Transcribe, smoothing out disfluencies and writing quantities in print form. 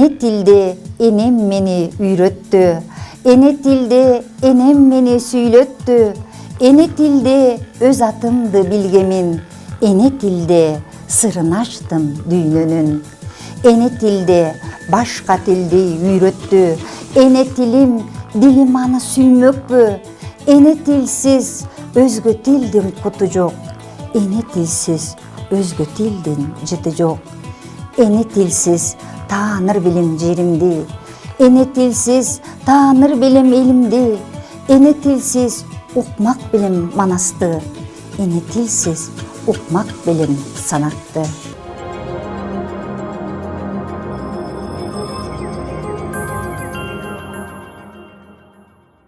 Ene tilde enem meni üyröttü. Ene tilde enem meni süylöttü. Ene tilde öz atımdı bilgemin. Ene tilde sırrını açtım düğününün. Ene tilde başka tilde üyröttü. Ene tilim dilim anı süymökpü. Ene tilsiz özgö tildin kutu jok. Ene tilsiz özgö tildin jiti jok. Ene tilsiz tanır bilim jerimdi. Ene tilsiz tanır bilim elimdi. Ene tilsiz ukmak bilim manasты. Ene tilsiz ukmak bilim sanaktı.